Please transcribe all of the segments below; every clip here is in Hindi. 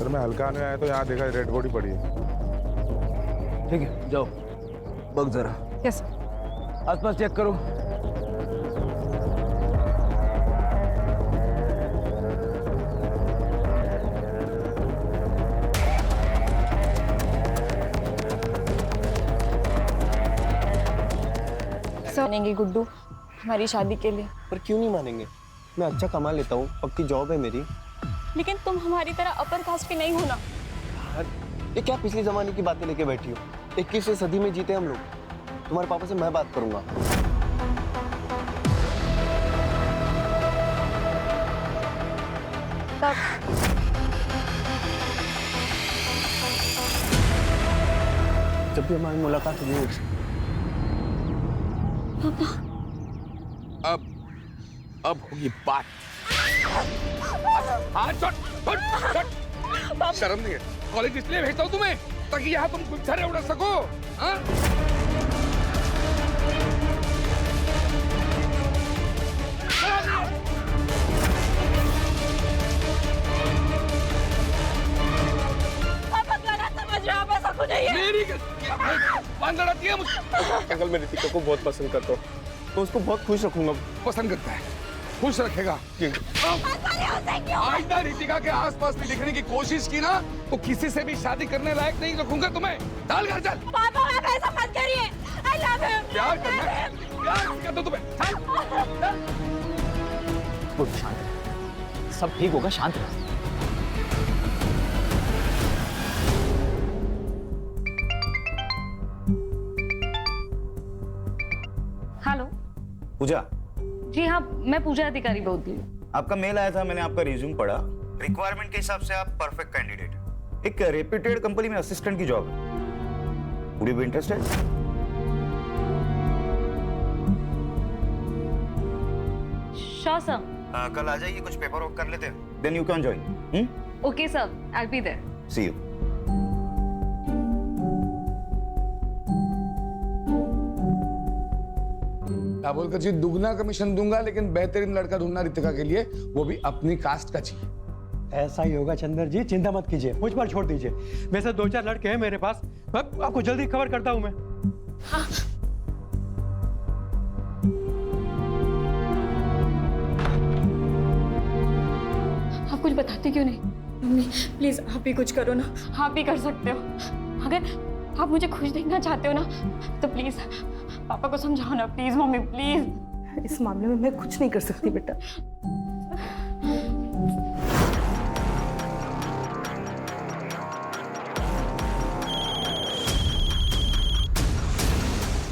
सर मैं हल्का आने आया तो यहाँ देखा रेड बॉडी पड़ी है। ठीक है जाओ, बग जरा। यस आसपास चेक करो। मानेंगे गुड्डू हमारी शादी के लिए? पर क्यों नहीं मानेंगे? मैं अच्छा कमा लेता हूँ, पक्की जॉब है मेरी। लेकिन तुम हमारी तरह अपर कास्ट के नहीं हो ना। ये क्या पिछले जमाने की बातें लेके बैठी हो? 21वीं सदी में जीते हम लोग। तुम्हारे पापा से मैं बात करूंगा। जब भी हमारी मुलाकात हुई अब होगी बात। शर्म नहीं है? कॉलेज इसलिए भेजता हूँ तुम्हें ताकि यहाँ तुम गुच्छरे उड़ा सको। हाँ? मेरी लड़ाती है मुझे। अंकल मैं रितिका को बहुत पसंद करता हूँ, तो उसको बहुत खुश रखूंगा। पसंद करता है, खुश रखेगा। आइंदा रितिका के आसपास भी दिखने की कोशिश की ना तो किसी से भी शादी करने लायक नहीं रखूंगा तुम्हें। चल घर चल। पापा आप ऐसा मत करिए। I love him. प्यार करना है, प्यार करता तुम्हें। चल शांत रह, सब ठीक होगा, शांत रह। हेलो पूजा। जी हाँ, मैं पूजा अधिकारी बोल रही हूँ। आपका मेल आया था, मैंने आपका रिज्यूम पढ़ा। रिक्वायरमेंट के हिसाब से आप परफेक्ट कैंडिडेट। एक रेप्यूटेड कंपनी में असिस्टेंट की जॉब है। Would you be interested? Sure sir. कल आ जाइए, कुछ पेपर वर्क कर लेते हैं, then you can join. Okay sir, I will be there. See you. क्या बोलकर जी दुगना कमीशन दूंगा, लेकिन बेहतरीन लड़का ढूंढना रितिका के लिए, वो भी अपनी कास्ट का चाहिए। ऐसा ही होगा चंदर जी, चिंता मत कीजिए, मुझ पर छोड़ दीजिए। वैसे 2-4 लड़के हैं मेरे पास, आपको जल्दी खबर करता हूं मैं। हाँ। आप कुछ बताते क्यों नहीं? मम्मी प्लीज आप भी कुछ करो ना, आप भी कर सकते हो। अगर आप मुझे खुश देखना चाहते हो ना तो प्लीज पापा को समझाओ ना, प्लीज मम्मी प्लीज। इस मामले में मैं कुछ नहीं कर सकती बेटा।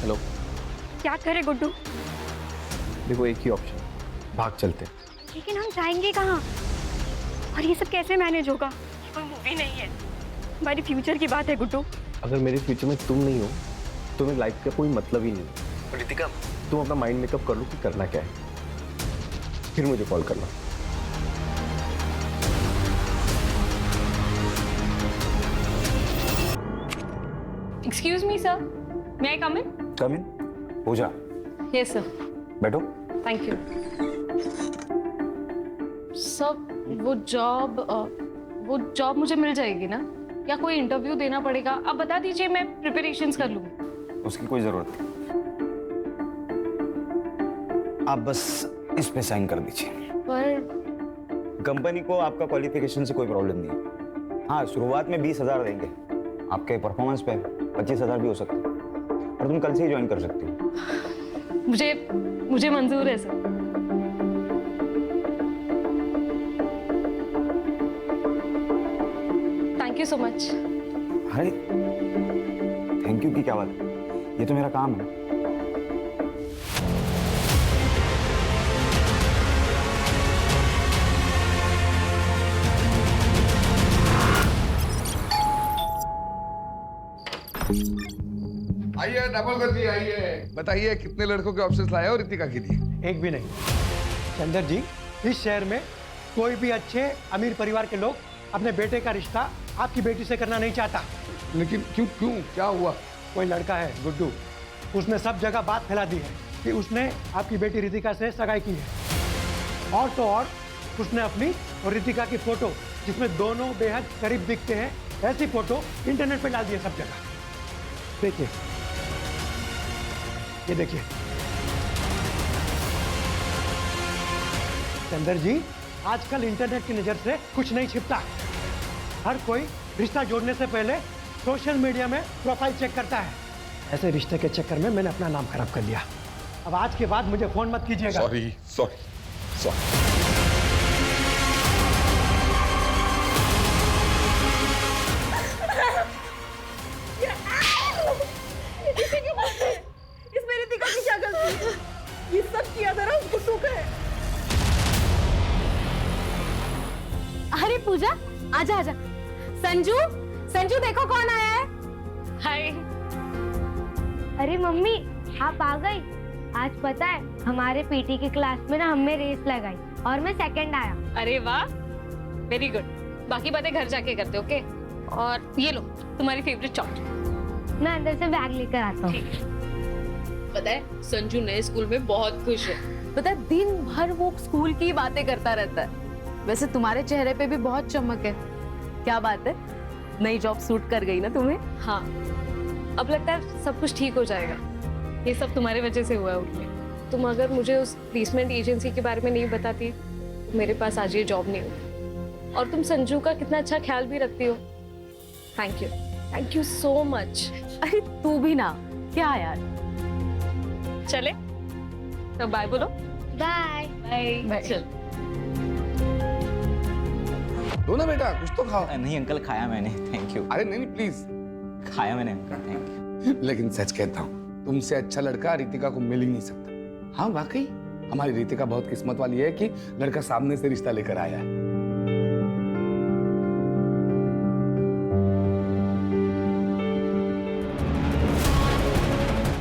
हेलो। क्या करे गुड्डू? देखो एक ही ऑप्शन, भाग चलते। लेकिन हम जाएंगे कहाँ? और ये सब कैसे मैनेज होगा? ये कोई मूवी नहीं है, हमारी फ्यूचर की बात है गुड्डू। अगर मेरे फ्यूचर में तुम नहीं हो तो मेरी लाइफ का कोई मतलब ही नहीं। रितिका तुम अपना माइंड मेकअप कर लो कि करना क्या है, फिर मुझे कॉल करना। एक्सक्यूज मी सर, मे आई कम इन? कम इन। पूजा यस सर। बैठो। Thank you sir. वो जॉब मुझे मिल जाएगी ना, या कोई इंटरव्यू देना पड़ेगा? आप बता दीजिए, मैं प्रिपरेशंस कर लूँगी। उसकी कोई जरूरत नहीं, आप बस इस पे साइन कर दीजिए। पर कंपनी को आपका क्वालिफिकेशन से कोई प्रॉब्लम नहीं है। हाँ, शुरुआत में 20,000 देंगे, आपके परफॉर्मेंस पे 25,000 भी हो सकता है, और तुम कल से ही ज्वाइन कर सकती हो। मुझे मंजूर है sir. Thank you so much. अरे थैंक यू की क्या बात है, ये तो मेरा काम है। आइए डबल कर दिए, आइए। बताइए कितने लड़कों के ऑप्शंस लाए हो रितिका के लिए? एक भी नहीं। चंदर जी, इस शहर में कोई भी अच्छे अमीर परिवार के लोग अपने बेटे का रिश्ता आपकी बेटी से करना नहीं चाहता। लेकिन क्यों क्यों क्या हुआ? कोई लड़का है गुड्डू, उसने सब जगह बात फैला दी है कि उसने आपकी बेटी रितिका से सगाई की है। और तो और उसने अपनी और रितिका की फोटो जिसमें दोनों बेहद करीब दिखते हैं, ऐसी फोटो इंटरनेट पे डाल दिए सब जगह। देखिए, ये देखिए चंदर जी, आजकल इंटरनेट की नजर से कुछ नहीं छिपता। हर कोई रिश्ता जोड़ने से पहले सोशल मीडिया में प्रोफाइल चेक करता है। ऐसे रिश्ते के चक्कर में मैंने अपना नाम खराब कर लिया। अब आज के बाद मुझे फोन मत कीजिएगा। Sorry sorry sorry. इसमें रितिका की क्या गलती है? ये सब किया था ना उस गुड्डू का है। अरे पूजा, आजा आजा। संजू, संजू देखो कौन आया है। हाय। अरे मम्मी, आप आ गई। आज पता है हमारे पीटी की क्लास में ना हमने रेस लगाई और मैं सेकंड आया। अरे वाह, वेरी गुड। बाकी बातें घर जाके करते, ओके? और ये लो तुम्हारी फेवरेट चॉकलेट। मैं अंदर से बैग लेकर आता हूँ। पता है संजू नए स्कूल में बहुत खुश है। पता है दिन भर वो स्कूल की बातें करता रहता है। वैसे तुम्हारे चेहरे पे भी बहुत चमक है। क्या बात है, नई जॉब सूट कर गई ना तुम्हें? हाँ, अब लगता है सब कुछ ठीक हो जाएगा। ये सब तुम्हारे वजह से हुआ है उनमें। तुम अगर मुझे उस प्लेसमेंट एजेंसी के बारे में नहीं बताती तो मेरे पास आज ये जॉब नहीं होती। और तुम संजू का कितना अच्छा ख्याल भी रखती हो। Thank you so much. अरे तू भी ना, क्या यार। चले तो बाय बोलो। Bye bye. चल दो ना बेटा, कुछ तो खाओ। नहीं अंकल, खाया मैंने, थैंक यू। अरे नहीं प्लीज। खाया मैंने अंकल, थैंक यू। लेकिन सच कहता हूँ, तुमसे अच्छा लड़का रितिका को मिल ही नहीं सकता। हाँ वाकई, हमारी रितिका बहुत किस्मत वाली है कि लड़का सामने से रिश्ता लेकर आया है।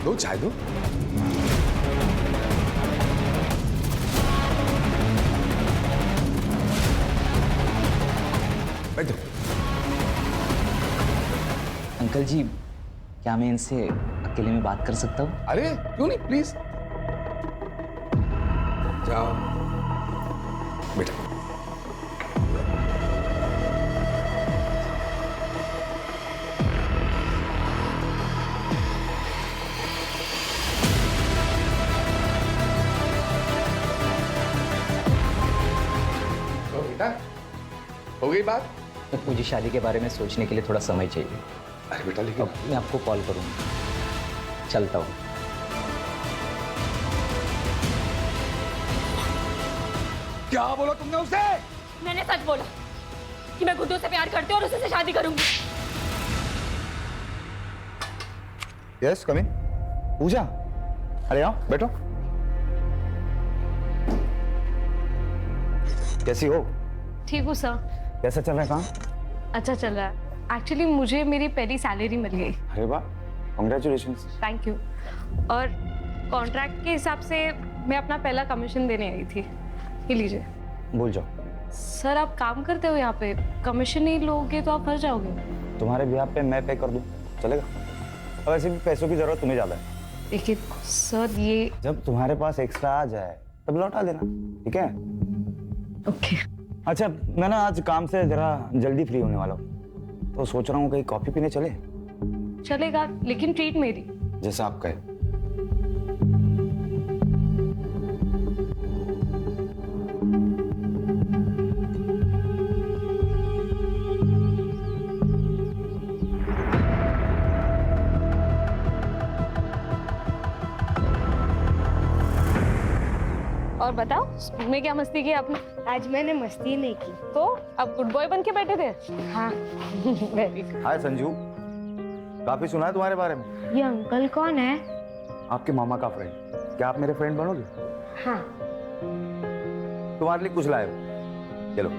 दो चाय दो। बैठो। अंकल जी, क्या मैं इनसे अकेले में बात कर सकता हूँ? अरे क्यों नहीं, प्लीज जाओ बेटा। तो बेटा, हो गई बात? मुझे शादी के बारे में सोचने के लिए थोड़ा समय चाहिए। अरे बेटा, लेकिन मैं आपको कॉल करूँगा। चलता हूँ। क्या बोला तुमने उसे? मैंने सच बोला कि मैं गुड्डू से प्यार करती हूँ और उसी से शादी करूंगी। यस कम इन। पूजा, अरे आओ बैठो। कैसी हो? ठीक हूँ सर। कैसा चल रहा है काम? अच्छा चल रहा है। एक्चुअली मुझे मेरी पहली सैलरी मिल गई। अरे वाह, कांग्रेचुलेशंस। Thank you. और कॉन्ट्रैक्ट के हिसाब से मैं अपना पहला कमीशन देने आई थी। ये लीजिए। भूल जाओ। सर आप काम करते हो यहाँ पे, कमीशन नहीं लोगे तो आप फंस जाओगे। तुम्हारे बिहार पे मैं पे कर दूं, चलेगा? और वैसे भी पैसों की जरूरत तुम्हें ज्यादा है। देखिए सर, ये जब तुम्हारे पास एक्स्ट्रा आ जाए तब लौटा देना, ठीक है? ओके। अच्छा, मैं ना आज काम से जरा जल्दी फ्री होने वाला हूँ, तो सोच रहा हूँ कहीं कॉफी पीने चले। चलेगा, लेकिन ट्रीट मेरी। जैसा आप कहे। और बताओ स्कूल में क्या मस्ती की आपने? आज मैंने मस्ती नहीं की। तो अब गुड बॉय बन के बैठे थे? हाँ। Very good. हाय संजू, काफी सुना है तुम्हारे बारे में। ये अंकल कौन है? आपके मामा का फ्रेंड। क्या आप मेरे फ्रेंड बनोगे? हाँ। तुम्हारे लिए कुछ लाए हो, चलो।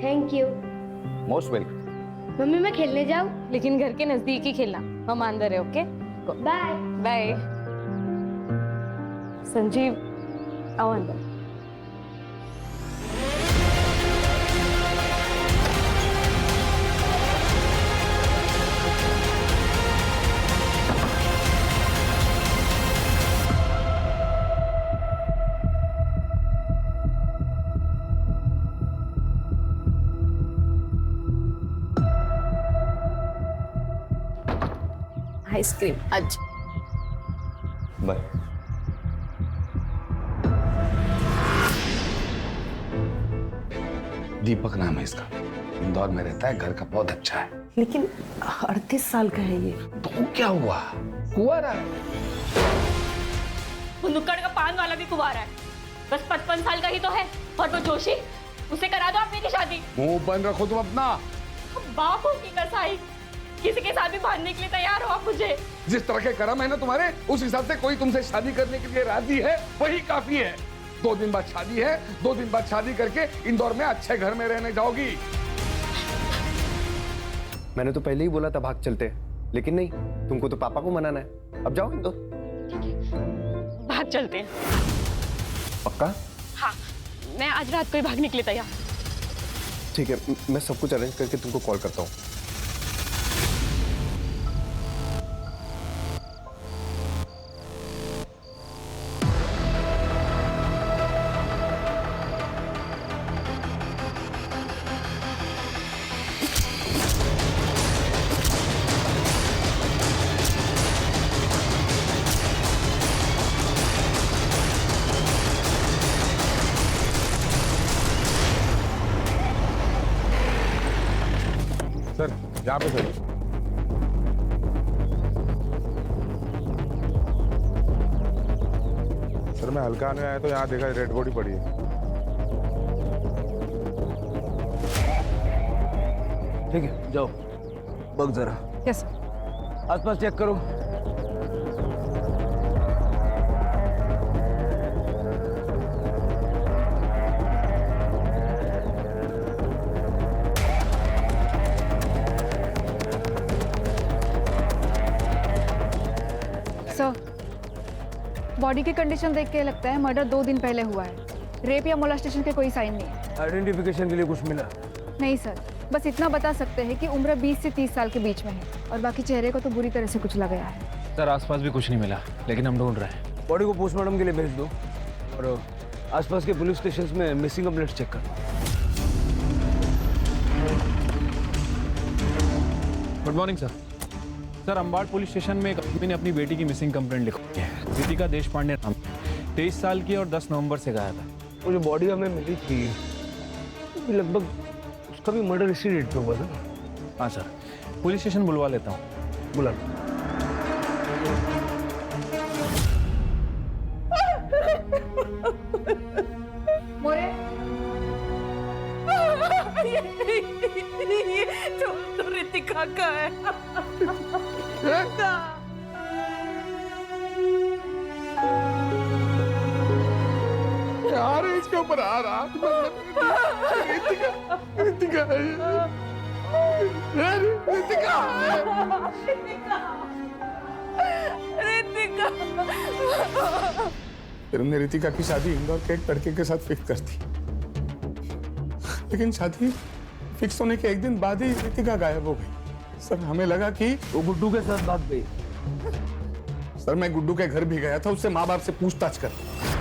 Thank you. Most welcome. Mummy मैं खेलने जाऊँ? लेकिन घर के नजदीक ही खेलना, हम अंदर है। Okay bye bye. संजीव आओ अंदर। आइसक्रीम आज। बाय। दीपक नाम है इसका, इंदौर में रहता है, घर का बहुत अच्छा है। लेकिन 38 साल का है ये। तो क्या हुआ, कुंवारा है। वो नुक्कड़ का पान वाला भी कुंवारा है, बस 55 साल का ही तो है। और वो जोशी, उसे करा दो आप मेरी शादी। मुंह बंद रखो तुम अपना। बापों की कसाई, किसी के साथ भी भागने के लिए तैयार हो आप मुझे। जिस तरह के कर्म है ना तुम्हारे, उस हिसाब से कोई तुमसे शादी करने के लिए राजी है, वही काफी है। 2 दिन बाद शादी है, 2 दिन बाद शादी करके इंदौर में अच्छे घर में रहने जाओगी। मैंने तो पहले ही बोला था भाग चलते, लेकिन नहीं, तुमको तो पापा को मनाना है। अब जाओ इंदौर। भाग चलते हैं। पक्का? हाँ, मैं आज रात को ही भागने के लिए तैयार। ठीक है, मैं सब कुछ अरेंज करके तुमको कॉल करता हूँ। सर यहाँ पे सर। सर मैं हल्का आने आया तो यहाँ देखा रेड बॉडी पड़ी है। ठीक है, जाओ बग जरा। यस। आसपास चेक करो। सर, बॉडी की कंडीशन देख के लगता है मर्डर 2 दिन पहले हुआ है। रेप या मोलेस्टेशन के कोई साइन नहीं है। आइडेंटिफिकेशन के लिए कुछ मिला? नहीं सर, बस इतना बता सकते हैं कि उम्र 20 से 30 साल के बीच में है और बाकी चेहरे को तो बुरी तरह से कुचला गया है। सर आसपास भी कुछ नहीं मिला, लेकिन हम ढूंढ रहे हैं। बॉडी को पोस्टमार्टम के लिए भेज दो और आसपास के पुलिस स्टेशन में मिसिंग कंप्लेंट चेक करो। Good morning sir. Sir, Ambad police station में एक आदमी ने अपनी बेटी की मिसिंग कंप्लेंट लिखी है। रितिका देशपांडे नाम, 23 साल की और 10 नवंबर से गायब है। वो जो बॉडी हमें मिली थी लगभग उसका भी मर्डर इसी डेट पे हुआ था। हाँ सर, पुलिस स्टेशन बुलवा लेता हूँ। बुला। मोरे, ये तो रितिका का है। यार इसके ऊपर आ रहा। रितिका, रितिका है ये। रितिका है। रितिका। फिर हमने रितिका की शादी इंदौर के एक लड़के के साथ फिक्स कर दी, लेकिन शादी फिक्स होने के 1 दिन बाद ही रितिका गायब हो गई। सर हमें लगा कि वो गुड्डू के साथ भाग गई। सर मैं गुड्डू के घर भी गया था, उससे माँ बाप से पूछताछ कर।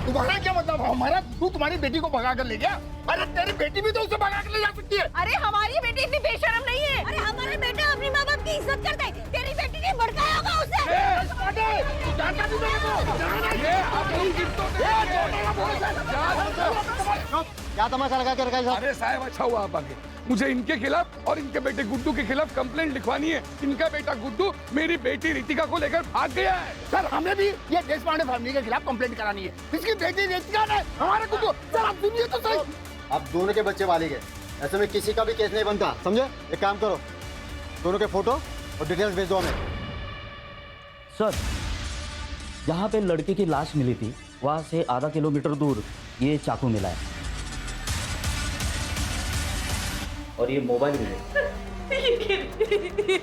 तुम्हारा क्या मतलब? हमारा तू तुम्हारी बेटी को भगा कर ले गया? अरे तेरी बेटी भी तो उसे भगा कर ले जा सकती है। अरे हमारी बेटी इतनी बेशरम नहीं है। अरे हमारा बेटा अपनी माँ बाप की इज्जत करता है। तेरी बेटी ने भड़काया होगा उसे। क्या तमाशा लगा के रखा है? अरे साहब अच्छा हुआ आप आगे। मुझे इनके खिलाफ और इनके बेटे गुड्डू के खिलाफ कंप्लेंट लिखवानी है। इनका बेटा गुड्डू मेरी बेटी रितिका को लेकर भाग गया है। सर हमें भी ये देशपांडे फैमिली के खिलाफ कंप्लेंट करानी है। इसकी बेटी रितिका ने हमारे गुड्डू। सर आप सुनिए तो सही। आप दोनों के बच्चे वाले गए, ऐसे में किसी का भी केस नहीं बनता, समझे? एक काम करो, दोनों के फोटो और डिटेल्स भेज दो हमें। सर, जहाँ पे लड़के की लाश मिली थी वहाँ से आधा किलोमीटर दूर ये चाकू मिला है और ये मोबाइल भी है।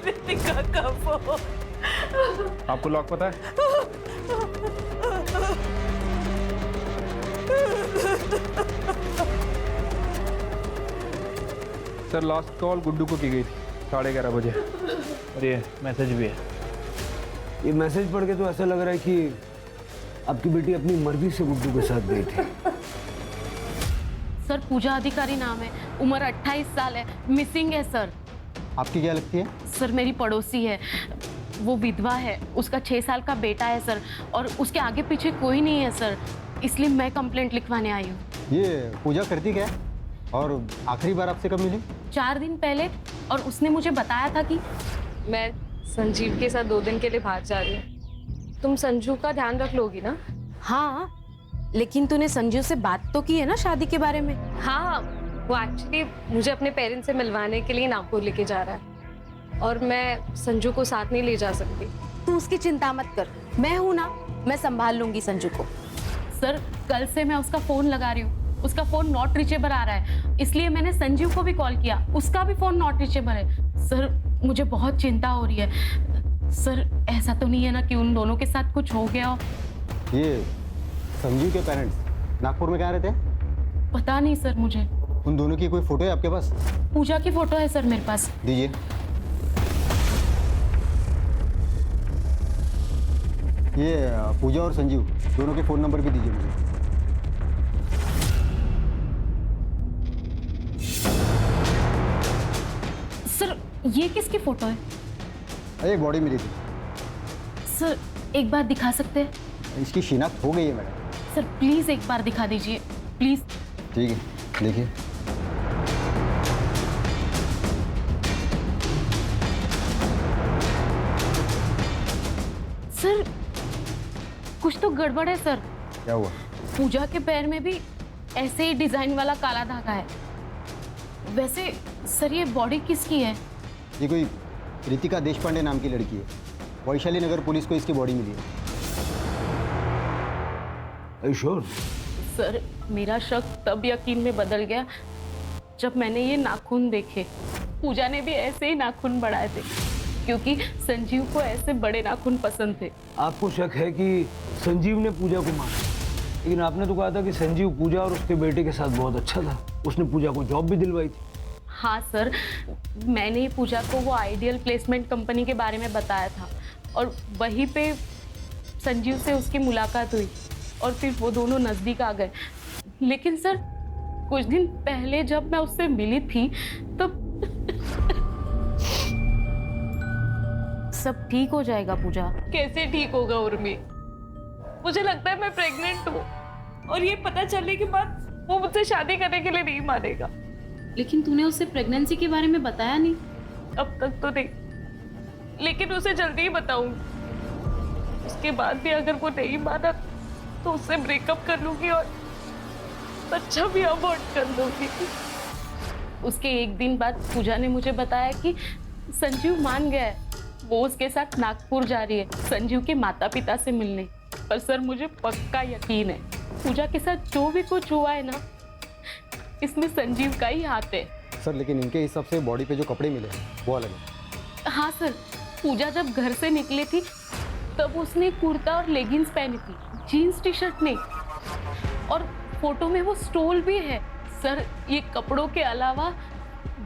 रितिका का फोन। आपको लॉक पता है? सर लास्ट कॉल गुड्डू को की गई थी 11:30 बजे और ये मैसेज भी है। ये मैसेज पढ़ के तो ऐसा लग रहा है कि आपकी बेटी अपनी मर्जी से गुड्डू के साथ गई थी। सर पूजा अधिकारी नाम है, उम्र 28 साल है, मिसिंग है सर। आपकी क्या लगती है? सर मेरी पड़ोसी है, वो विधवा है, उसका 6 साल का बेटा है सर, और उसके आगे पीछे कोई नहीं है सर, इसलिए मैं कंप्लेंट लिखवाने आई हूँ। ये पूजा करती क्या है? और आखिरी बार आपसे कब मिली? 4 दिन पहले, और उसने मुझे बताया था कि मैं संजीव के साथ 2 दिन के लिए बाहर जा रही हूँ। तुम संजू का ध्यान रख लोगी ना? हाँ, लेकिन तूने संजू से बात तो की है ना शादी के बारे में? हाँ, वो एक्चुअली मुझे अपने पेरेंट्स से मिलवाने के लिए नागपुर लेके जा रहा है, और मैं संजू को साथ नहीं ले जा सकती। तू उसकी चिंता मत कर, मैं हूं ना, मैं संभाल लूंगी संजू को। सर, कल से मैं उसका फोन लगा रही हूँ, उसका फोन नॉट रीचेबल आ रहा है, इसलिए मैंने संजीव को भी कॉल किया, उसका भी फोन नॉट रीचेबल है। सर, मुझे बहुत चिंता हो रही है। सर, ऐसा तो नहीं है ना कि उन दोनों के साथ कुछ हो गया हो? ये संजीव के पेरेंट्स नागपुर में कहाँ रहते हैं? पता नहीं सर मुझे। उन दोनों की कोई फोटो है आपके पास? पूजा की फोटो है सर मेरे पास। दीजिए। ये पूजा और संजीव दोनों के फोन नंबर भी दीजिए मुझे। सर, ये किसकी फोटो है? अरे बॉडी मिली थी। सर, एक बार दिखा सकते हैं? इसकी शिनाख्त हो गई है मैडम। सर, प्लीज एक बार दिखा दीजिए, प्लीज। ठीक है, देखिए। सर, कुछ तो गड़बड़ है सर। क्या हुआ? पूजा के पैर में भी ऐसे ही डिजाइन वाला काला धागा है। वैसे सर, ये बॉडी किसकी है? ये कोई रितिका देशपांडे नाम की लड़की है, वैशाली नगर पुलिस को इसकी बॉडी मिली है। श्योर? सर, मेरा शक तब यकीन में बदल गया जब मैंने ये नाखून देखे। पूजा ने भी ऐसे ही नाखून बढ़ाए थे, क्योंकि संजीव को ऐसे बड़े नाखून पसंद थे। आपको शक है कि संजीव ने पूजा को मारा, लेकिन आपने तो कहा था कि संजीव पूजा और उसके बेटे के साथ बहुत अच्छा था, उसने पूजा को जॉब भी दिलवाई थी। हाँ सर, मैंने ही पूजा को वो आइडियल प्लेसमेंट कंपनी के बारे में बताया था, और वहीं पे संजीव से उसकी मुलाकात हुई, और फिर वो दोनों नज़दीक आ गए। लेकिन सर, कुछ दिन पहले जब मैं उससे मिली थी तो सब ठीक हो जाएगा पूजा। कैसे ठीक होगा उर्मी? मुझे लगता है मैं प्रेग्नेंट हूँ, और ये पता चलने के बाद वो मुझसे शादी करने के लिए नहीं मानेगा। लेकिन तूने उससे प्रेगनेंसी के बारे में बताया नहीं? अब तक तो नहीं, लेकिन उसे जल्दी ही बताऊंगी। उसके बाद भी अगर वो नहीं माना तो उससे ब्रेकअप कर लूंगी और बच्चा भी अबॉर्ट कर लूंगी। उसके एक दिन बाद पूजा ने मुझे बताया कि संजीव मान गया है, वो उसके साथ नागपुर जा रही है संजीव के माता पिता से मिलने। पर सर, मुझे पक्का यकीन है पूजा के साथ जो भी कुछ हुआ है ना, इसमें संजीव का ही हाथ है। सर, लेकिन इनके हिसाब से बॉडी पे जो कपड़े मिले वो अलग है। हाँ सर, पूजा जब घर से निकली थी तब उसने कुर्ता और लेगिंग्स पहनी थी, जीन्स टी शर्ट नहीं। और फोटो में वो स्टोल भी है। सर, ये कपड़ों के अलावा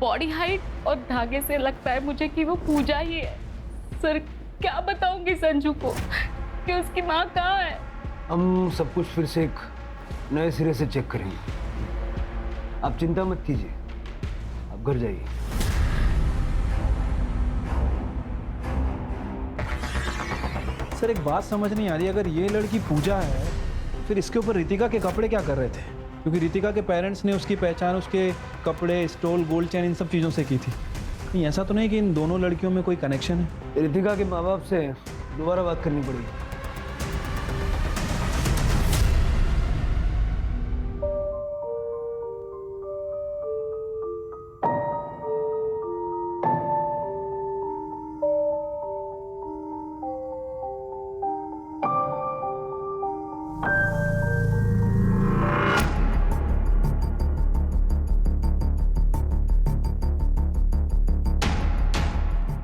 बॉडी हाइट और धागे से लगता है मुझे कि वो पूजा ही है। सर, क्या बताऊंगी संजू को कि उसकी माँ कहाँ है? हम सब कुछ फिर से एक नए सिरे से चेक करेंगे, आप चिंता मत कीजिए, आप घर जाइए। सर, एक बात समझ नहीं आ रही, अगर ये लड़की पूजा है फिर इसके ऊपर रितिका के कपड़े क्या कर रहे थे? क्योंकि रितिका के पेरेंट्स ने उसकी पहचान उसके कपड़े, स्टोल, गोल्ड चेन, इन सब चीज़ों से की थी। कहीं ऐसा तो नहीं कि इन दोनों लड़कियों में कोई कनेक्शन है? रितिका के माँ बाप से दोबारा बात करनी पड़ेगी।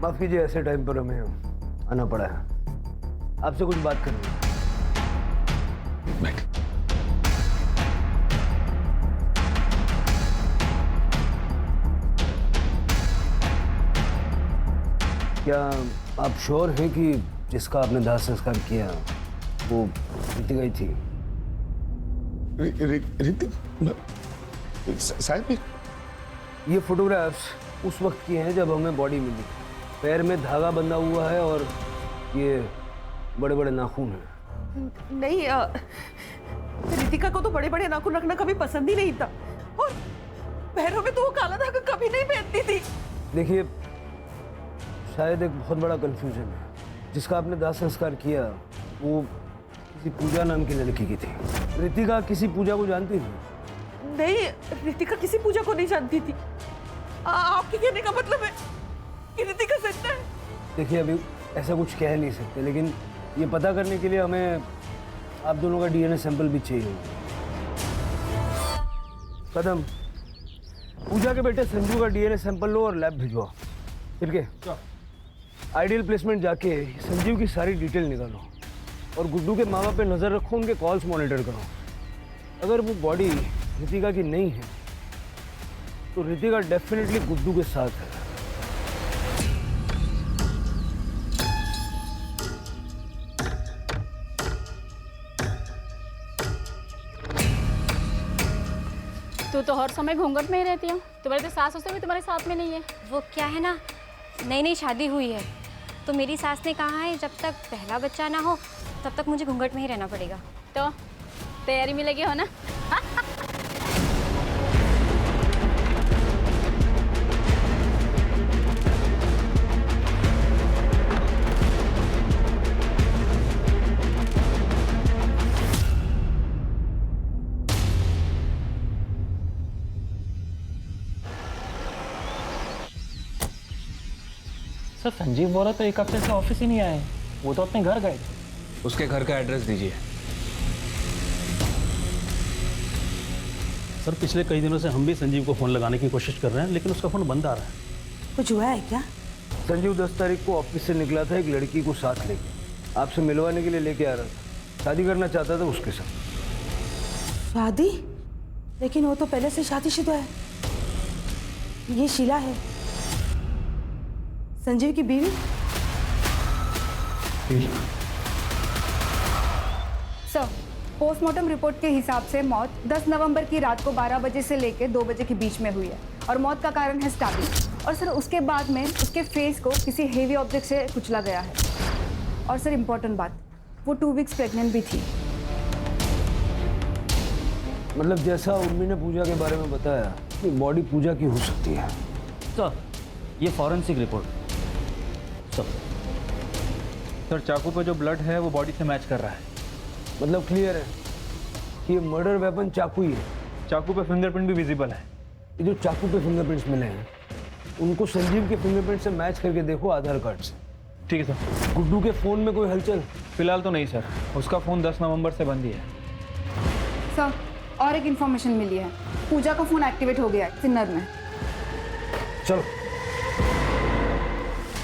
माफ कीजिए, ऐसे टाइम पर हमें आना पड़ा है, आपसे कुछ बात करनी है। क्या आप श्योर हैं कि जिसका आपने दाह संस्कार किया वो रितिका ही थी? साहब, ये फोटोग्राफ्स उस वक्त की हैं जब हमें बॉडी मिली। पैर में धागा बंधा हुआ है और ये बड़े बड़े नाखून हैं। नहीं, रितिका को तो बड़े बड़े नाखून रखना कभी पसंद ही नहीं था, और पैरों में तो वो काला धागा कभी नहीं पहनती थी। देखिए, शायद एक बहुत बड़ा कंफ्यूजन है। जिसका आपने दाह संस्कार किया वो किसी पूजा नाम की लड़की की थी। रितिका किसी पूजा को जानती थी? नहीं, रितिका किसी पूजा को नहीं जानती थी। आपके कहने का मतलब है कि रितिका सच है? देखिए, अभी ऐसा कुछ कह नहीं सकते, लेकिन ये पता करने के लिए हमें आप दोनों का डीएनए सैंपल भी चाहिए होगा। कदम, पूजा के बेटे संजू का डीएनए सैंपल लो और लैब भिजवाओ। ठीक है? आइडियल प्लेसमेंट जाके संजीव की सारी डिटेल निकालो और गुड्डू के माँ बाप पे नज़र रखो, उनके कॉल्स मॉनिटर करो। अगर वो बॉडी रितिका की नहीं है तो रितिका डेफिनेटली गुड्डू के साथ है। तू तो हर समय घूंघट में ही रहती है। तुम्हारी तो सास उसे भी तुम्हारे साथ में नहीं है। वो क्या है ना, नई नई शादी हुई है तो मेरी सास ने कहा है जब तक पहला बच्चा ना हो तब तक मुझे घूंघट में ही रहना पड़ेगा। तो तैयारी में लगे हो ना? सर संजीव बोला तो एक हफ्ते से ऑफिस ही नहीं आए, वो तो अपने घर गए। उसके घर का एड्रेस दीजिए। सर पिछले कई दिनों से हम भी संजीव को फ़ोन लगाने की कोशिश कर रहे हैं, लेकिन उसका फ़ोन बंद आ रहा है। कुछ हुआ है क्या? संजीव 10 तारीख को ऑफिस से निकला था एक लड़की को साथ लेके, आपसे मिलवाने के लिए लेके आ रहा था। शादी करना चाहता था उसके साथ। शादी? लेकिन वो तो पहले से शादीशुदा है। ये शीला है, संजीव की बीवी। सर, पोस्टमार्टम रिपोर्ट के हिसाब से मौत 10 नवंबर की रात को 12 बजे से लेकर 2 बजे के बीच में हुई है और मौत का कारण है स्टैबिंग। और सर उसके बाद में उसके फेस को किसी हेवी ऑब्जेक्ट से कुचला गया है। और सर इम्पोर्टेंट बात, वो 2 वीक्स प्रेग्नेंट भी थी। मतलब जैसा उर्मी ने पूजा के बारे में बताया कि बॉडी पूजा की हो सकती है। सर ये फॉरेंसिक रिपोर्ट। सर चाकू पे जो ब्लड है वो बॉडी से मैच कर रहा है। मतलब क्लियर है कि ये मर्डर वेपन चाकू ही है। चाकू पे फिंगरप्रिंट भी विजिबल है। ये जो चाकू पे फिंगरप्रिंट्स मिले हैं उनको संजीव के फिंगरप्रिंट से मैच करके देखो आधार कार्ड से। ठीक है सर। गुड्डू के फ़ोन में कोई हलचल? फिलहाल तो नहीं सर, उसका फ़ोन 10 नवंबर से बंद ही है। सर और एक इन्फॉर्मेशन मिली है, पूजा का फ़ोन एक्टिवेट हो गया है सिन्नर में। चलो।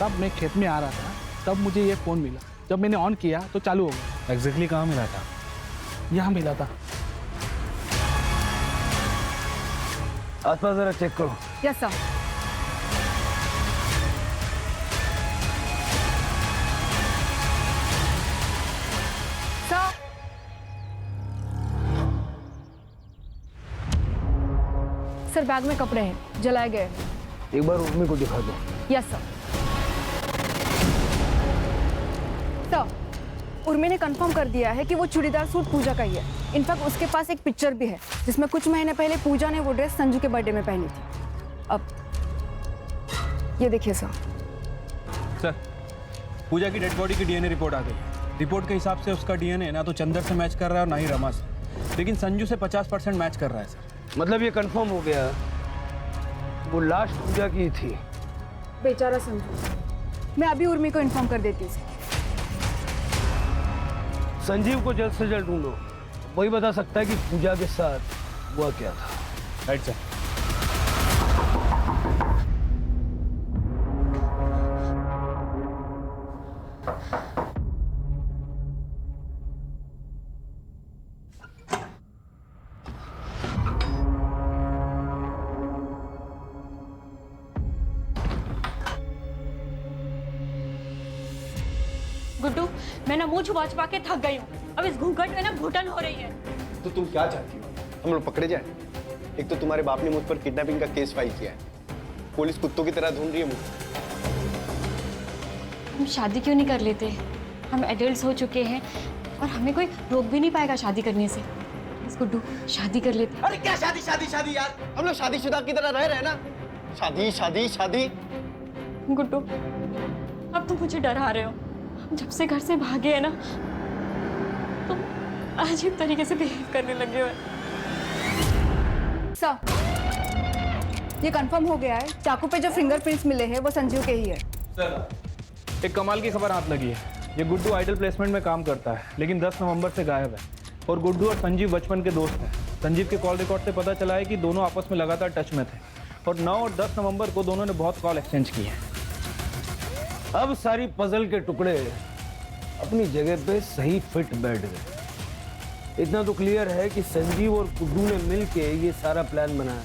तब मैं खेत में आ रहा था, तब मुझे ये फ़ोन मिला। जब मैंने ऑन किया तो चालू हो गया। एग्जैक्टली कहाँ मिला था? यहाँ मिला था। आसपास जरा चेक करो। Yes sir. सर बैग में कपड़े हैं, जलाए गए। एक बार उर्मी को दिखा दो। Yes sir. सर उर्मी ने कंफर्म कर दिया है कि वो चूड़ीदार सूट पूजा का ही है। इनफैक्ट उसके पास एक पिक्चर भी है जिसमें कुछ महीने पहले पूजा ने वो ड्रेस संजू के बर्थडे में पहनी थी। अब ये देखिए सर। सर पूजा की डेड बॉडी की डीएनए रिपोर्ट आ गई। रिपोर्ट के हिसाब से उसका डीएनए ना तो चंदर से मैच कर रहा है और ना ही रमा से, लेकिन संजू से 50% मैच कर रहा है सर। मतलब ये कंफर्म हो गया वो लास्ट पूजा की थी। बेचारा संजू। मैं अभी उर्मी को इन्फॉर्म कर देती हूँ। संजीव को जल्द से जल्द ढूंढो, वही बता सकता है कि पूजा के साथ हुआ क्या था। Right sir. गुड्डू, मैं ना मुंह छुपा छुपा के थक गई हूँ। अब इस घूंघट में ना घुटन हो रही है। तो तुम क्या चाहती हो? हम लोग पकड़े जाए? एक तो तुम्हारे बाप ने मुझ पर किडनैपिंग का केस फाइल किया है, पुलिस कुत्तों की तरह ढूंढ रही है मुझे। हम शादी क्यों नहीं कर लेते? हम एडल्ट्स हो चुके हैं और हमें कोई रोक भी नहीं पाएगा शादी करने से। प्लीज गुड्डू, शादी कर लेते। अरे क्या शादी शादी शादी यार, हम लोग शादीशुदा की तरह रह रहे हैं ना। शादी शादी शादी। गुड्डू, अब तुम मुझे डरा रहे हो। हम जब से घर से भागे हैं ना, तुम अजीब तरीके से बिहेव करने लगे हो। सर, ये कंफर्म हो गया है, चाकू पे जो फिंगरप्रिंट्स मिले हैं वो संजीव के ही है। सर, एक कमाल की खबर हाथ लगी है। ये गुड्डू आइडल प्लेसमेंट में काम करता है, लेकिन 10 नवंबर से गायब है। और गुड्डू और संजीव बचपन के दोस्त हैं। संजीव के कॉल रिकॉर्ड से पता चला है कि दोनों आपस में लगातार टच में थे और 9 और 10 नवंबर को दोनों ने बहुत कॉल एक्सचेंज की है। अब सारी पजल के टुकड़े अपनी जगह पे सही फिट बैठ गए। इतना तो क्लियर है कि संजीव और गुड्डू ने मिलके ये सारा प्लान बनाया।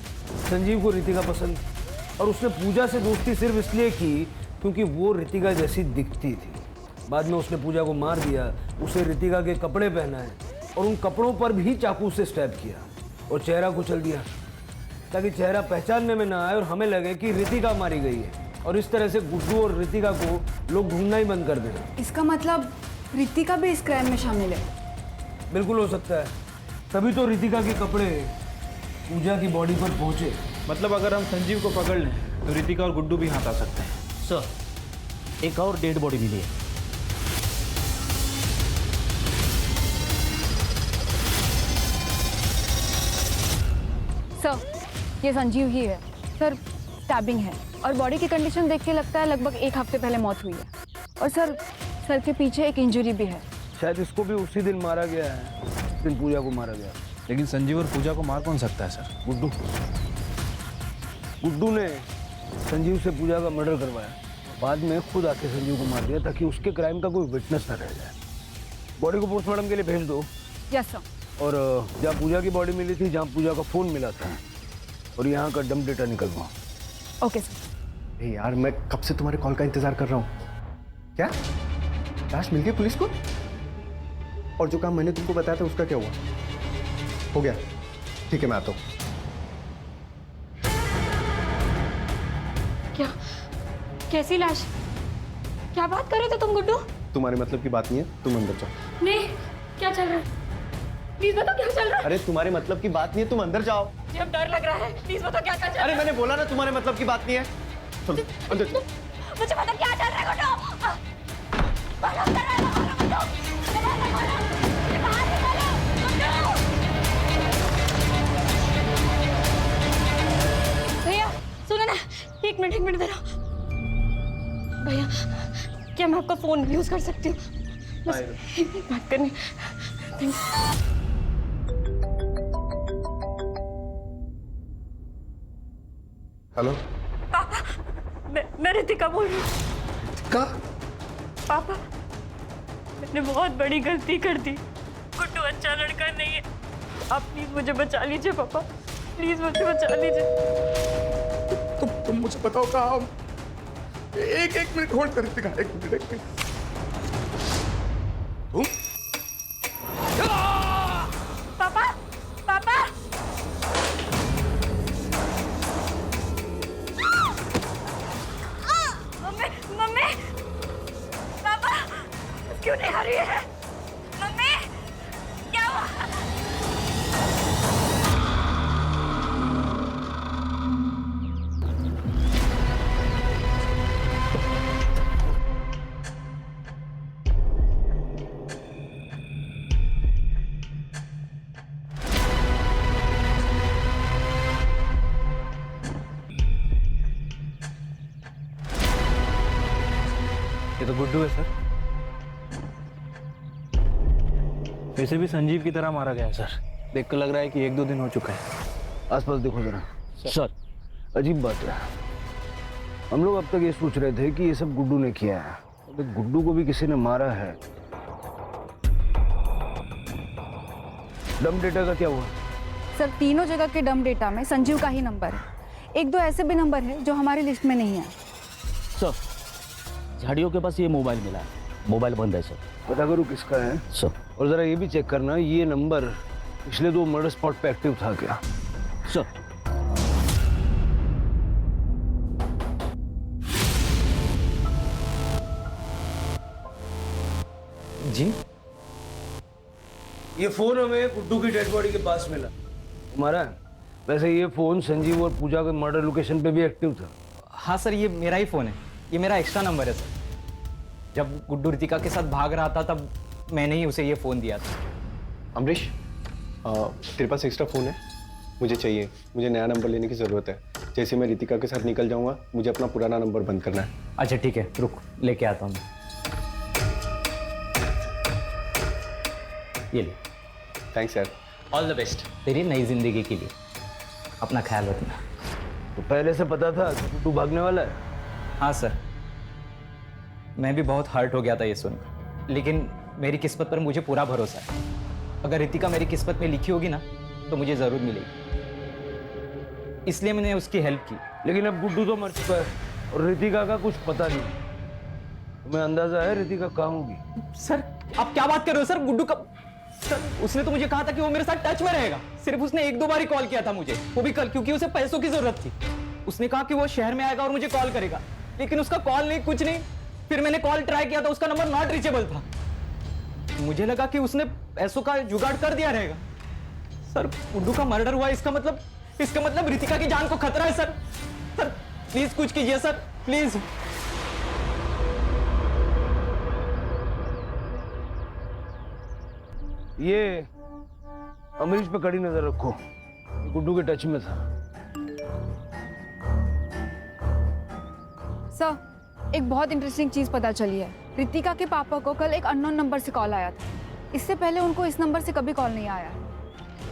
संजीव को रितिका पसंद थी और उसने पूजा से दोस्ती सिर्फ इसलिए की क्योंकि वो रितिका जैसी दिखती थी। बाद में उसने पूजा को मार दिया, उसे रितिका के कपड़े पहनाए और उन कपड़ों पर भी चाकू से स्टैब किया और चेहरा कुचल दिया ताकि चेहरा पहचानने में ना आए और हमें लगे कि रितिका मारी गई है। और इस तरह से गुड्डू और रितिका को लोग ढूंढना ही बंद कर देना। इसका मतलब रितिका भी इस क्राइम में शामिल है? बिल्कुल हो सकता है, तभी तो रितिका के कपड़े पूजा की बॉडी पर पहुंचे। मतलब अगर हम संजीव को पकड़ लें तो रितिका और गुड्डू भी हाथ आ सकते हैं। सर, एक और डेड बॉडी मिली है। सर, ये संजीव ही है। सर, स्टैबिंग है और बॉडी की कंडीशन देख के लगता है लगभग 1 हफ्ते पहले मौत हुई है। और सर के पीछे एक इंजरी भी है। शायद इसको भी उसी दिन मारा गया है, उस दिन पूजा को मारा गया। लेकिन संजीव और पूजा को मार कौन सकता है सर? गुड्डू ने संजीव से पूजा का मर्डर करवाया, बाद में खुद आके संजीव को मार दिया ताकि उसके क्राइम का कोई विटनेस न रह जाए। बॉडी को पोस्टमार्टम के लिए भेज दो। Yes sir. और जहाँ पूजा की बॉडी मिली थी, जहाँ पूजा का फोन मिला था, और यहाँ का डंप डेटा निकलवाओ। Okay sir. यार, मैं कब से तुम्हारे कॉल का इंतजार कर रहा हूँ। क्या लाश मिल गई पुलिस को? और जो काम मैंने तुमको बताया था उसका क्या हुआ? हो गया, ठीक है, मैं आता हूँ। क्या? कैसी लाश? क्या बात कर रहे थे तुम गुड्डू? तुम्हारे मतलब की बात नहीं है, तुम अंदर जाओ। नहीं, क्या चल रहा है? प्लीज बताओ क्या चल रहा है? अरे तुम्हारे मतलब की बात नहीं है, तुम अंदर जाओ। मुझे अब डर लग रहा है, प्लीज बताओ क्या चल रहा है? अरे मैंने बोला ना तुम्हारे मतलब की बात नहीं है। चलो अंदर चलो। मुझे पता क्या चल रहा है गुड्डू। भैया सुनो ना, एक मिनट देना। भैया, क्या मैं आपका फोन यूज कर सकती हूँ? बस एक मिनट बात करनी। हेलो पापा, मैं रितिका बोल रही हूँ। पापा, मैंने बहुत बड़ी गलती कर दी। गुड्डू अच्छा लड़का नहीं है, आप प्लीज मुझे बचा लीजिए पापा, प्लीज मुझे बचा लीजिए। तुम मुझे बताओ कहाँ? एक मिनट होल्ड कर रितिका, एक मिनट। तुम? पापा, पापा, मम्मी, पापा, क्यों नहीं आ रही है? मम्मी, क्या हुआ? ये तो गुड्डू है सर। वैसे भी संजीव की तरह मारा गया है सर। देख कर लग रहा है कि 1-2 दिन हो चुका है। आसपास देखो जरा। सर, अजीब बात है, हम लोग अब तक ये सोच रहे थे कि ये सब गुड्डू ने किया है, अगर गुड्डू को भी किसी ने मारा है। डंप डेटा का क्या हुआ? सर, तीनों जगह के डंप डेटा में संजीव का ही नंबर है। 1-2 ऐसे भी नंबर है जो हमारी लिस्ट में नहीं है। सर, झाड़ियों के पास ये मोबाइल मिला है, मोबाइल बंद है सर। पता करो किसका है सर। और जरा ये भी चेक करना, ये नंबर पिछले 2 मर्डर स्पॉट पे एक्टिव था क्या? सर, जी, ये फोन हमें गुड्डू की डेड बॉडी के पास मिला। तुम्हारा है? वैसे ये फोन संजीव और पूजा के मर्डर लोकेशन पे भी एक्टिव था। हाँ सर, ये मेरा ही फ़ोन है, ये मेरा एक्स्ट्रा नंबर है सर। जब गुड्डू रितिका के साथ भाग रहा था तब मैंने ही उसे ये फ़ोन दिया था। अमरीश, तेरे पास एक्स्ट्रा फ़ोन है? मुझे चाहिए, मुझे नया नंबर लेने की ज़रूरत है। जैसे मैं रितिका के साथ निकल जाऊंगा, मुझे अपना पुराना नंबर बंद करना है। अच्छा ठीक है, रुक लेके आता हूँ। ये ले। थैंक्स यार। ऑल द बेस्ट तेरी नई जिंदगी के लिए। अपना ख्याल रखना। तो पहले से पता था कि गुड्डू भागने वाला है? हाँ सर, मैं भी बहुत हर्ट हो गया था ये सुनकर, लेकिन मेरी किस्मत पर मुझे पूरा भरोसा है। अगर रितिका मेरी किस्मत में लिखी होगी ना तो मुझे ज़रूर मिलेगी, इसलिए मैंने उसकी हेल्प की। लेकिन अब गुड्डू तो मर चुका है और रितिका का कुछ पता नहीं। तुम्हें अंदाजा है रितिका कहाँ होगी? सर आप क्या बात कर रहे हो सर? गुड्डू का सर, उसने तो मुझे कहा था कि वो मेरे साथ टच में रहेगा। सिर्फ उसने 1-2 बार ही कॉल किया था मुझे, वो भी कल, क्योंकि उसे पैसों की जरूरत थी। उसने कहा कि वो शहर में आएगा और मुझे कॉल करेगा, लेकिन उसका कॉल नहीं, कुछ नहीं। फिर मैंने कॉल ट्राई किया था, उसका नंबर नॉट रीचेबल था। मुझे लगा कि उसने पैसों का जुगाड़ कर दिया रहेगा। सर गुड्डू का मर्डर हुआ, इसका मतलब रितिका की जान को खतरा है सर। सर प्लीज कुछ कीजिए सर, प्लीज। ये अमरीश पे कड़ी नजर रखो, गुड्डू के टच में था। सर, एक बहुत इंटरेस्टिंग चीज पता चली है। रितिका के पापा को कल एक अननोन नंबर से कॉल आया था। इससे पहले उनको इस नंबर से कभी कॉल नहीं आया।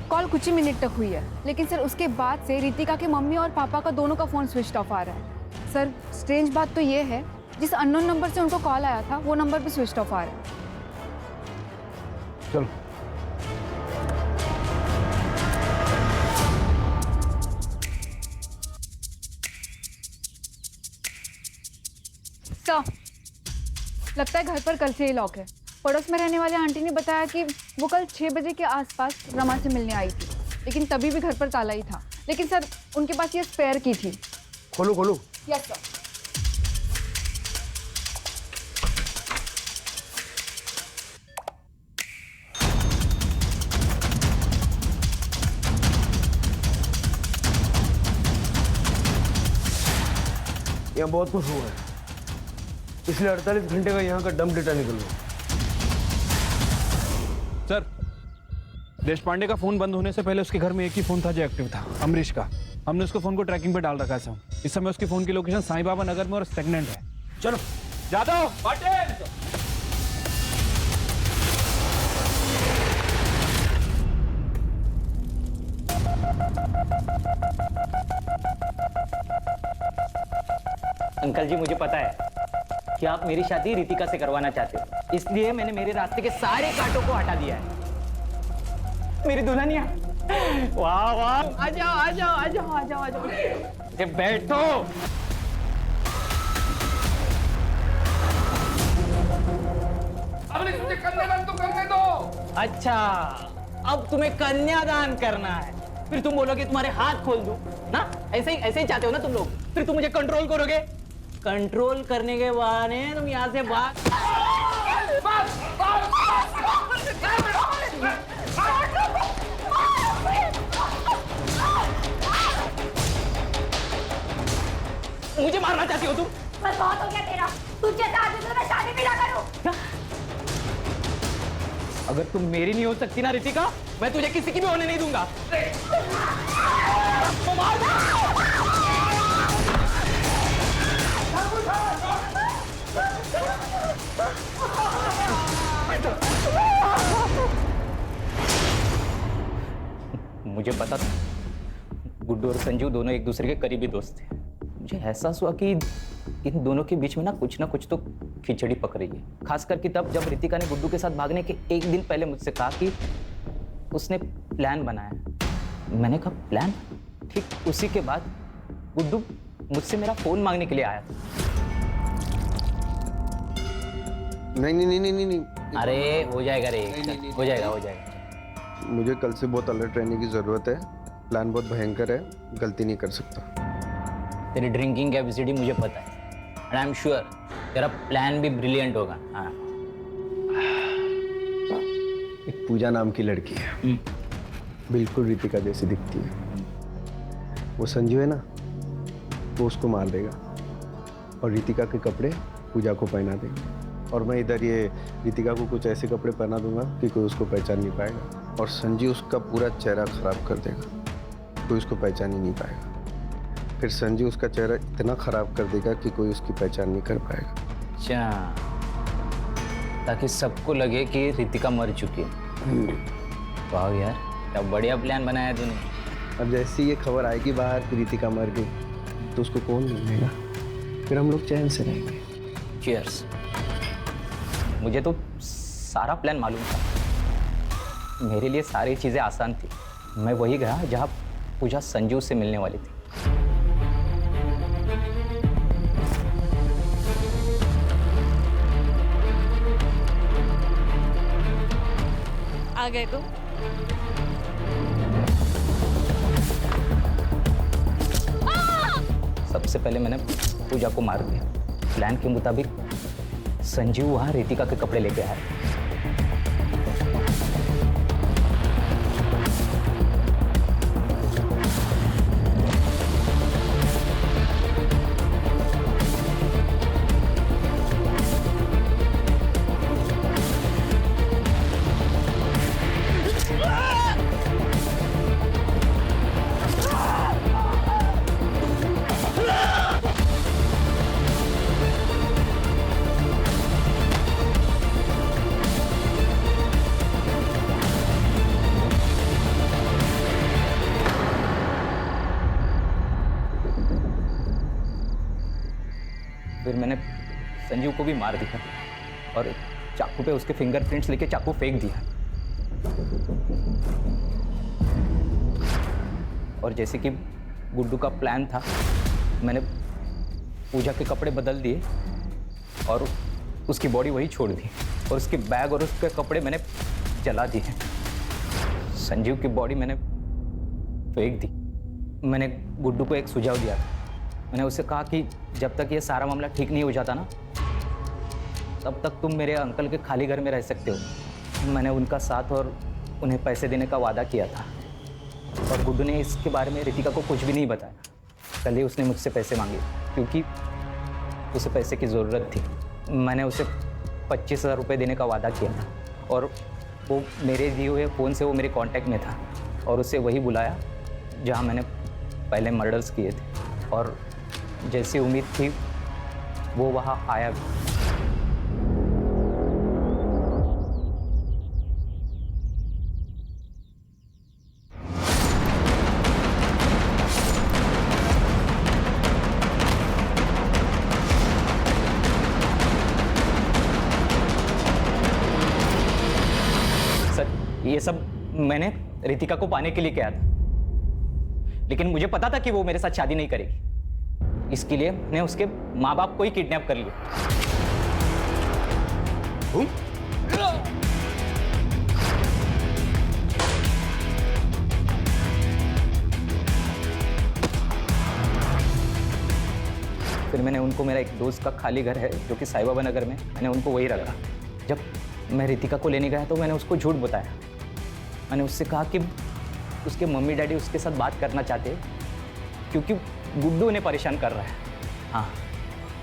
कॉल कुछ ही मिनट तक हुई है, लेकिन सर उसके बाद से रितिका के मम्मी और पापा का दोनों का फोन स्विच ऑफ आ रहा है। सर स्ट्रेंज बात तो ये है, जिस अननोन नंबर से उनको कॉल आया था वो नंबर भी स्विच ऑफ आ रहा है। चलो। सर, लगता है घर पर कल से ही लॉक है। पड़ोस में रहने वाले आंटी ने बताया कि वो कल 6 बजे के आसपास रमा से मिलने आई थी, लेकिन तभी भी घर पर ताला ही था। लेकिन सर उनके पास ये स्पेयर की थी। खोलो खोलो। Yes sir. यहाँ बहुत कुछ हुआ है, इसलिए 48 घंटे का यहाँ का डंप डेटा निकल गया। सर, देशपांडे का फोन बंद होने से पहले उसके घर में एक ही फोन था जो एक्टिव था, अमरीश का। हमने उसको फोन को ट्रैकिंग पे डाल रखा है। इस समय उसकी फोन की लोकेशन साईं बाबा नगर में और स्टेगनेंट है। चलो जादव पाटिल। अंकल जी, मुझे पता है कि आप मेरी शादी रितिका से करवाना चाहते हो, इसलिए मैंने मेरे रास्ते के सारे कांटों को हटा दिया है। मेरी दुल्हनिया, वाह वाह, आ जाओ आ जाओ आ जाओ आ जाओ आ जाओ, बैठो। अब मुझे कन्यादान तो करने दो। अच्छा, अब तुम्हें कन्यादान करना है, फिर तुम बोलोगे तुम्हारे हाथ खोल दूं ना? ऐसे ही चाहते हो ना तुम लोग? फिर तुम मुझे कंट्रोल करोगे, कंट्रोल करने के बहाने तुम यहाँ से भाग। मुझे मारना चाहती हो तुम? बस बहुत हो गया तेरा। तुझे आदमी से मैं शादी भी ना करूं। अगर तुम मेरी नहीं हो सकती ना रितिका, मैं तुझे किसी की भी होने नहीं दूंगा। मुझे पता था गुड्डू और संजू दोनों एक दूसरे के करीबी दोस्त थे। मुझे एहसास हुआ कि इन दोनों के बीच में ना कुछ तो खिचड़ी पक रही है। खास करके तब जब रितिका ने गुड्डू के साथ भागने के एक दिन पहले मुझसे कहा कि उसने प्लान बनाया। मैंने कहा प्लान? ठीक उसी के बाद गुड्डू मुझसे मेरा फोन मांगने के लिए आया था। नहीं। अरे हो जाएगा रे, हो जाएगा। मुझे कल से बहुत अलर्ट रहने की जरूरत है। प्लान बहुत भयंकर है, गलती नहीं कर सकता। तेरी ड्रिंकिंग कैपेसिटी मुझे पता है, एंड आई एम श्योर तेरा प्लान भी ब्रिलियंट होगा। हाँ एक पूजा नाम की लड़की है, बिल्कुल रितिका जैसी दिखती है। वो संजू है ना, वो उसको मार देगा और रितिका के कपड़े पूजा को पहना देगा। और मैं इधर ये रितिका को कुछ ऐसे कपड़े पहना दूंगा कि कोई उसको पहचान नहीं पाएगा। और संजू उसका पूरा चेहरा खराब कर देगा, कोई उसको पहचान ही नहीं पाएगा। फिर संजू उसका चेहरा इतना खराब कर देगा कि कोई उसकी पहचान नहीं कर पाएगा। अच्छा, ताकि सबको लगे कि रितिका मर चुकी है। वाह यार, क्या बढ़िया प्लान बनाया तूने। अब जैसे ये खबर आएगी बाहर कि रितिका मर गई तो उसको कौन मिलेगा, फिर हम लोग चैन से रहेंगे। चीयर्स। मुझे तो सारा प्लान मालूम था, मेरे लिए सारी चीज़ें आसान थी। मैं वही गया जहाँ पूजा संजू से मिलने वाली थी। आ गए तुम? सबसे पहले मैंने पूजा को मार दिया। प्लान के मुताबिक संजीव वहाँ रितिका के कपड़े लेके आया। फिर मैंने संजीव को भी मार दिया और चाकू पे उसके फिंगरप्रिंट्स लेके चाकू फेंक दिया। और जैसे कि गुड्डू का प्लान था, मैंने पूजा के कपड़े बदल दिए और उसकी बॉडी वही छोड़ दी और उसके बैग और उसके कपड़े मैंने जला दिए। संजीव की बॉडी मैंने फेंक दी। मैंने गुड्डू को एक सुझाव दिया था। मैंने उससे कहा कि जब तक ये सारा मामला ठीक नहीं हो जाता ना, तब तक तुम मेरे अंकल के खाली घर में रह सकते हो। मैंने उनका साथ और उन्हें पैसे देने का वादा किया था और गुड्डू ने इसके बारे में रितिका को कुछ भी नहीं बताया। कल ही उसने मुझसे पैसे मांगे क्योंकि उसे पैसे की ज़रूरत थी। मैंने उसे 25,000 रुपये देने का वादा किया था और वो मेरे दिए हुए फ़ोन से वो मेरे कांटेक्ट में था और उसे वही बुलाया जहाँ मैंने पहले मर्डर्स किए थे। और जैसी उम्मीद थी वो वहाँ आया भी। सर, ये सब मैंने रितिका को पाने के लिए किया था, लेकिन मुझे पता था कि वो मेरे साथ शादी नहीं करेगी। इसके लिए मैंने उसके माँ बाप को ही किडनैप कर लिया। फिर मैंने उनको, मेरा एक दोस्त का खाली घर है जो कि साई बाबा नगर में, मैंने उनको वही रखा। जब मैं रितिका को लेने गया तो मैंने उसको झूठ बताया। मैंने उससे कहा कि उसके मम्मी डैडी उसके साथ बात करना चाहते हैं क्योंकि गुड्डू उन्हें परेशान कर रहा है। हाँ,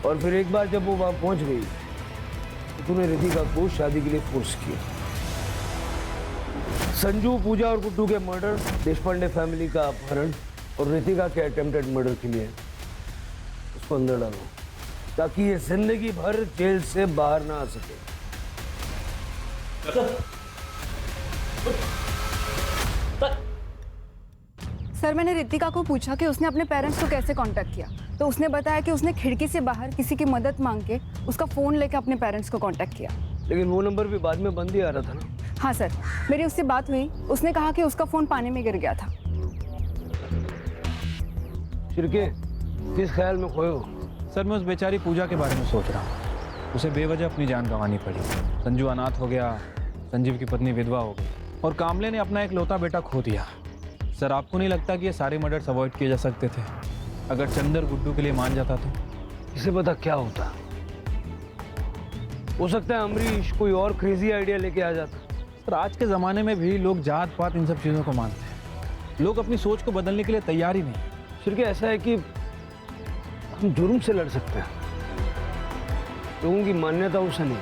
और फिर एक बार जब वो वहाँ पहुँच गई तो तूने रितिका को शादी के लिए फोर्स किया। संजू, पूजा और गुड्डू के मर्डर, देशपांडे फैमिली का अपहरण और रितिका के अटेम्प्टेड मर्डर के लिए उसको अंदर डालो ताकि ये जिंदगी भर जेल से बाहर ना आ सके। सर, मैंने रितिका को पूछा कि उसने अपने पेरेंट्स को कैसे कांटेक्ट किया, तो उसने बताया कि उसने खिड़की से बाहर किसी की मदद मांग के उसका फ़ोन लेकर अपने पेरेंट्स को कांटेक्ट किया। लेकिन वो नंबर भी बाद में बंद ही आ रहा था ना। हाँ सर, मेरी उससे बात हुई। उसने कहा कि उसका फ़ोन पानी में गिर गया था। शिरके, किस ख्याल में खोए हो? सर, मैं उस बेचारी पूजा के बारे में सोच रहा हूँ। उसे बेवजह अपनी जान गंवानी पड़ी। संजू अनाथ हो गया, संजीव की पत्नी विधवा हो गई और कामले ने अपना एक लौता बेटा खो दिया। सर, आपको नहीं लगता कि ये सारे मर्डर्स अवॉइड किए जा सकते थे अगर चंदर गुड्डू के लिए मान जाता तो? इसे पता क्या होता, हो सकता है अमरीश कोई और क्रेजी आइडिया लेके आ जाता। सर आज के ज़माने में भी लोग जात पात इन सब चीज़ों को मानते हैं। लोग अपनी सोच को बदलने के लिए तैयार ही नहीं। फिर क्या ऐसा है कि हम जुर्म से लड़ सकते हैं, लोगों की मान्यताओं से नहीं।